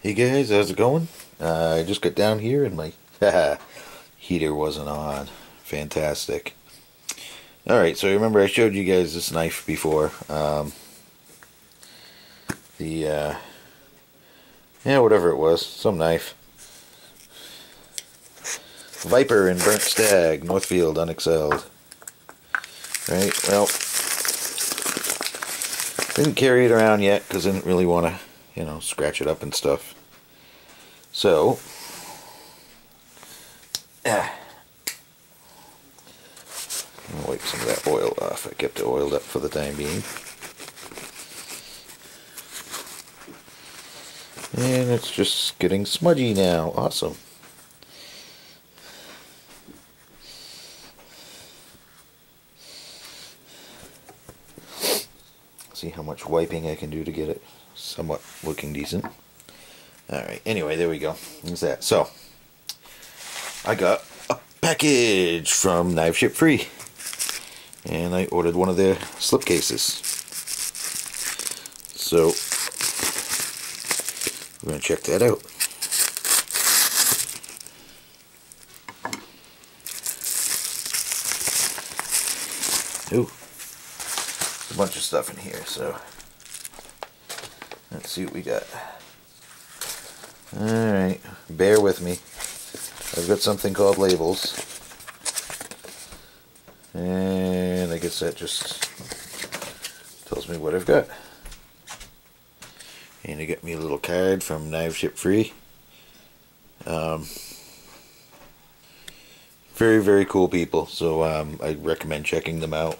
Hey guys, how's it going? I just got down here and my heater wasn't on. Fantastic. Alright, so remember I showed you guys this knife before. Whatever it was. Some knife. Viper and Burnt Stag, Northfield, unexcelled. Right, well, didn't carry it around yet because I didn't really want to, scratch it up and stuff. So, I'm going to wipe some of that oil off. I kept it oiled up for the time being. And it's just getting smudgy now. Awesome. See how much wiping I can do to get it somewhat looking decent. Alright, anyway, there we go. There's that. So, I got a package from Knife Ship Free. And I ordered one of their slipcases. So, we're going to check that out. Ooh, a bunch of stuff in here, so let's see what we got. Alright, bear with me. I've got something called labels. And I guess that just tells me what I've got. And you get me a little card from Knife Ship Free. Very, very cool people, so I recommend checking them out.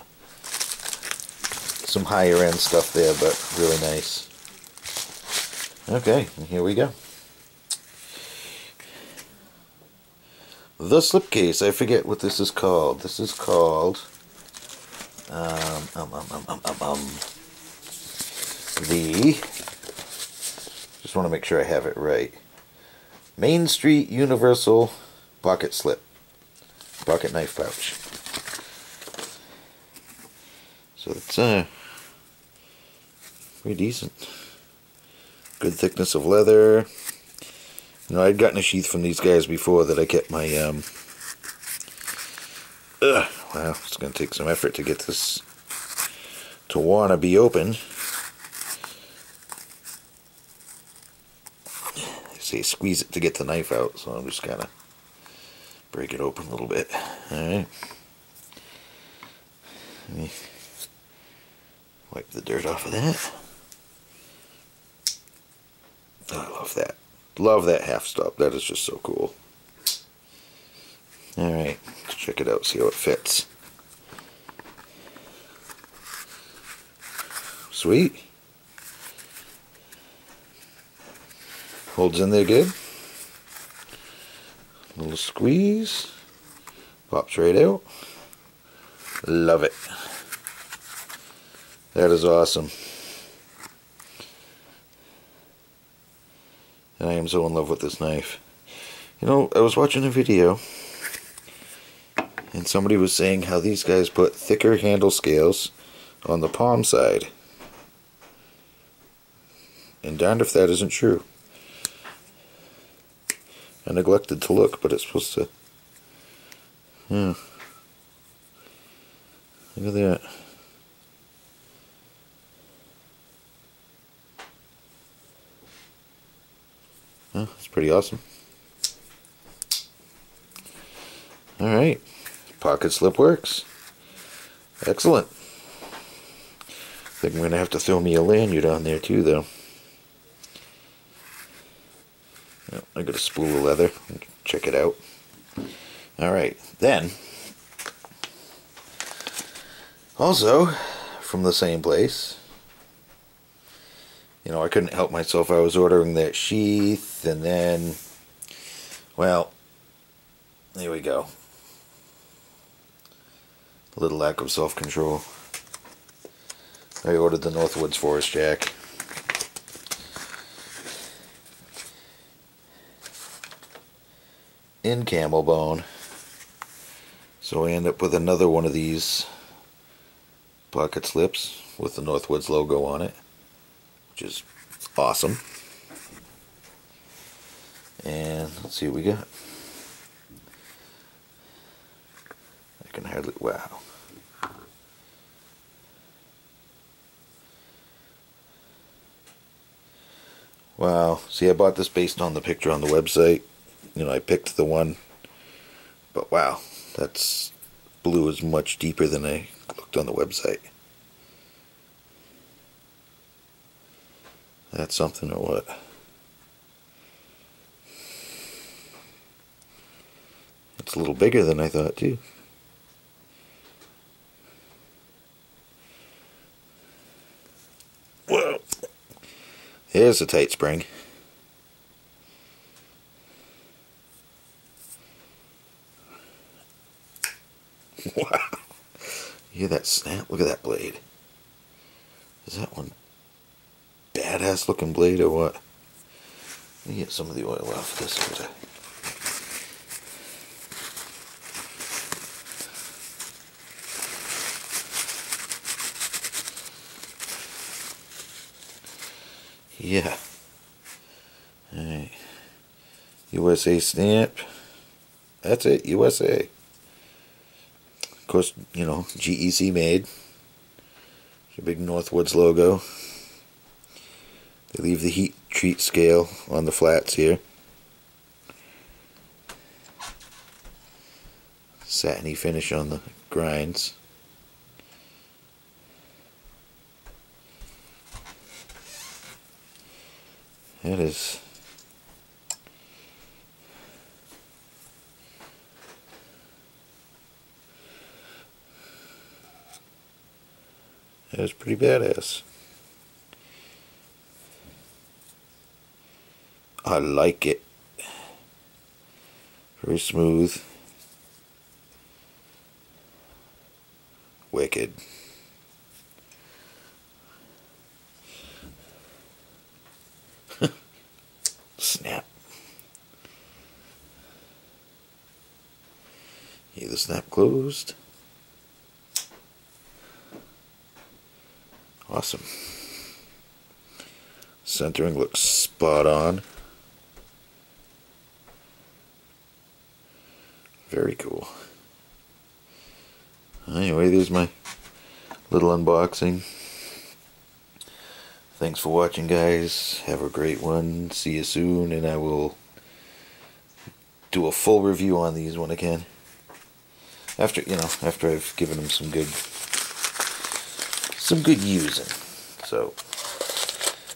Some higher end stuff there, but really nice. Okay, and here we go. The slipcase. I forget what this is called. This is called the, just want to make sure I have it right, Main Street Universal Pocket Slip. Pocket knife pouch. So it's pretty decent. Good thickness of leather. I'd gotten a sheath from these guys before that I kept my wow, it's going to take some effort to get this to want to be open. See, squeeze it to get the knife out, so I'm just gonna break it open a little bit. Alright. Let me wipe the dirt off of that. Oh, I love that. Love that half stop. That is just so cool. Alright, let's check it out, see how it fits. Sweet. Holds in there good. Little squeeze. Pops right out. Love it. That is awesome. And I am so in love with this knife. I was watching a video and somebody was saying how these guys put thicker handle scales on the palm side. And darned if that isn't true. I neglected to look, but it's supposed to. Look at that. That's pretty awesome. Alright. Pocket slip works. Excellent. I think I'm going to have to throw me a lanyard on there too, though. I got a spool of leather. Check it out. Alright, then, also, from the same place, I couldn't help myself. I was ordering that sheath, and then, well, there we go. A little lack of self-control. I ordered the Northwoods Forest Jack. In camel bone. So I end up with another one of these pocket slips with the Northwoods logo on it, which is awesome. let's see what we got. I can hardly, wow. Wow, see, I bought this based on the picture on the website. You know, I picked the one, but wow, that's blue is much deeper than I looked on the website. That's something or what? It's a little bigger than I thought too. Whoa! There's a tight spring. Wow! You hear that snap? Look at that blade. Is that one badass looking blade or what? Let me get some of the oil off this. Yeah. Alright. USA stamp. That's it, USA. Of course, you know, GEC made. Your big Northwoods logo. They leave the heat treat scale on the flats here. Satiny finish on the grinds. That is pretty badass. I like it. Very smooth. Wicked. Snap. Here, the snap closed. Awesome. Centering looks spot on. Very cool. Anyway, there's my little unboxing. Thanks for watching, guys. Have a great one. See you soon, and I will do a full review on these when I can. After, you know, after I've given them some good using. So,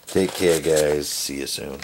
take care, guys. See you soon.